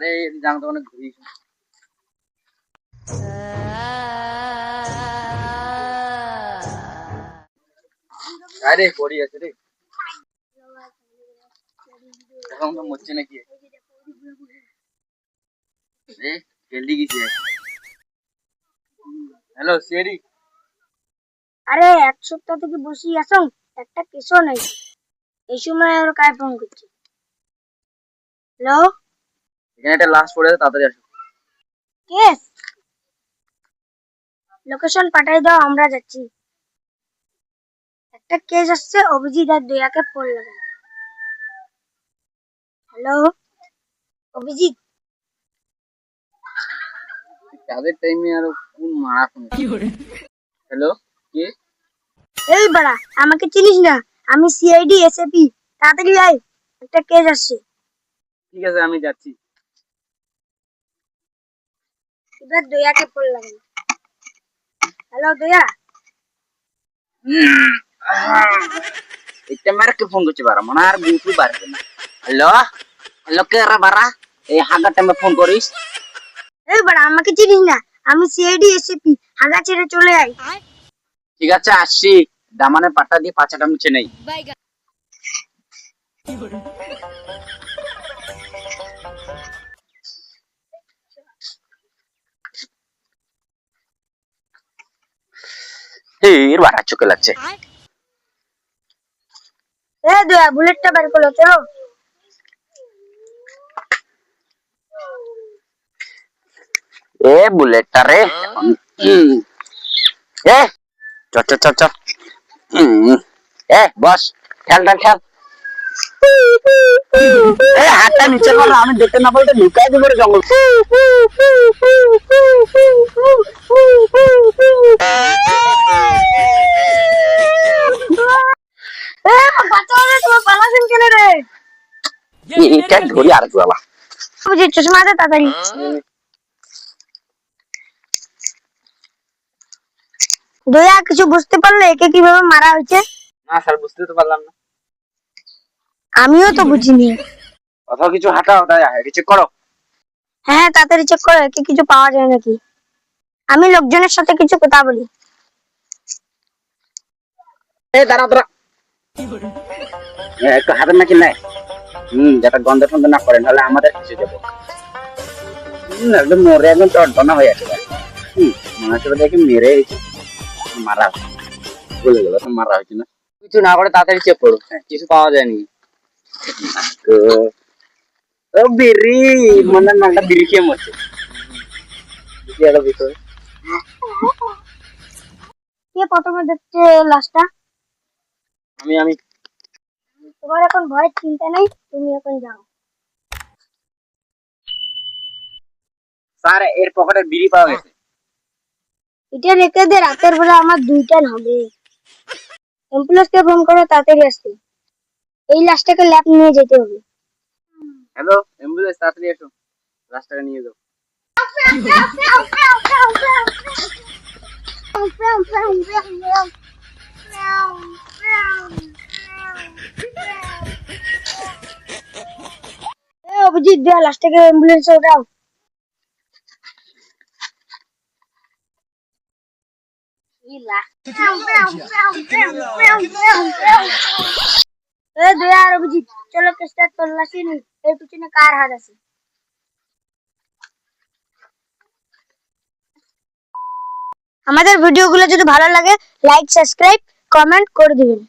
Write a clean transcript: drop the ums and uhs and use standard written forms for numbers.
আরে জানো তো অনেক ঘুরি আরে পড়ি আছে রে এখন তো মরছে নাকি রে জলদি গেছে হ্যালো সিরি আরে এক সপ্তাহ থেকে বসি আছো একটা কেসও নাই এই সময় ওর কায় ফোন করছে হ্যালো এখানে একটা লাশ পড়ে আছে তাড়াতাড়ি আসো কেস লোকেশন পাঠাই দাও আমরা যাচ্ছি একটা কেস আসছে অভিজিৎ আর দয়াকে ফোন লাগাই হ্যালো অভিজিৎ তাদের টাইমে আর কোন মারা ফোন হ্যালো কে এই বাড়া আমাকে চিনিস না আমি সিআইডি এসএপি তাড়াতাড়ি আয় একটা কেস আসছে ঠিক আছে আমি যাচ্ছি এবার দয়াকে ফোন লাগাই হ্যালো দয়া একটা মারকে ফোন করছে বারা মনে আর বুঝতে পারবে না হ্যালো হ্যালো কে রা বারা এই হাগা টাইমে ফোন করিস এই বাড়া আমাকে চিনিস না আমি সিআইডি এসএপি হাগা ছেড়ে চলে আয় ঠিক আছে আসছি দামানে পাটা দিয়ে পাছাটা মুছে নেই এর বারা চোখে লাগছে এ দয়া বুলেটটা বের করো চলো এ বুলেটটা রে এ চ চ চ চ এ বস খেল খেল এ হাতটা নিচে করো আমি দেখতে না বলতে লুকাই দেবো রে জঙ্গল এ বাঁচাও রে তোমার পালাছেন কেন রে এটা ধরি আর কি বাবা বুঝি চশমা দে তাড়াতাড়ি দয়া কিছু বুঝতে পারলে একে কিভাবে মারা হয়েছে না স্যার বুঝতে তো পারলাম না আমিও তো বুঝিনি অথবা কিছু হাঁটাও তাই কিছু করো হ্যাঁ তাড়াতাড়ি চেক করো একে কিছু পাওয়া যায় নাকি আমি লোকজনের সাথে কিছু কথা বলি এ দাঁড়া দাঁড়া একটু হাতের নাকি নেয় যাতে গন্ধ টন্ধ না করে নাহলে আমাদের কিছু যাবো একদম মরে একদম টনটনা হয়ে আছে মনে হচ্ছে দেখি মেরে মারা বলে গেল তো মারা হয়েছে না কিছু না করে তাড়াতাড়ি চেক করো কিছু পাওয়া যায়নি ও বিড়ি মনে নামটা বিড়ি খেয়ে মরছে ভিতরে কে প্রথমে দেখছে লাশটা আমি তোমার এখন ভয়ের চিন্তা নাই তুমি এখন যাও স্যার এর পকেটে বিড়ি পাওয়া গেছে এটা রেখে দে রাতের বেলা আমার দুইটান হবে অ্যাম্বুলেন্সকে ফোন করো তাড়াতাড়ি আসতে এই লাশটাকে ল্যাব নিয়ে যেতে হবে হ্যালো অ্যাম্বুলেন্স তাড়াতাড়ি এসো রাস্তাটা নিয়ে যাও অভিজিৎ দেয়া লাশটাকে অ্যাম্বুলেন্সে ওঠাও দয়া আর অভিজিৎ চলো কেসটা তল্লাশি নি এর পিছনে কার হাত আছে আমাদের ভিডিওগুলো যদি ভালো লাগে লাইক সাবস্ক্রাইব কমেন্ট করে দিবেন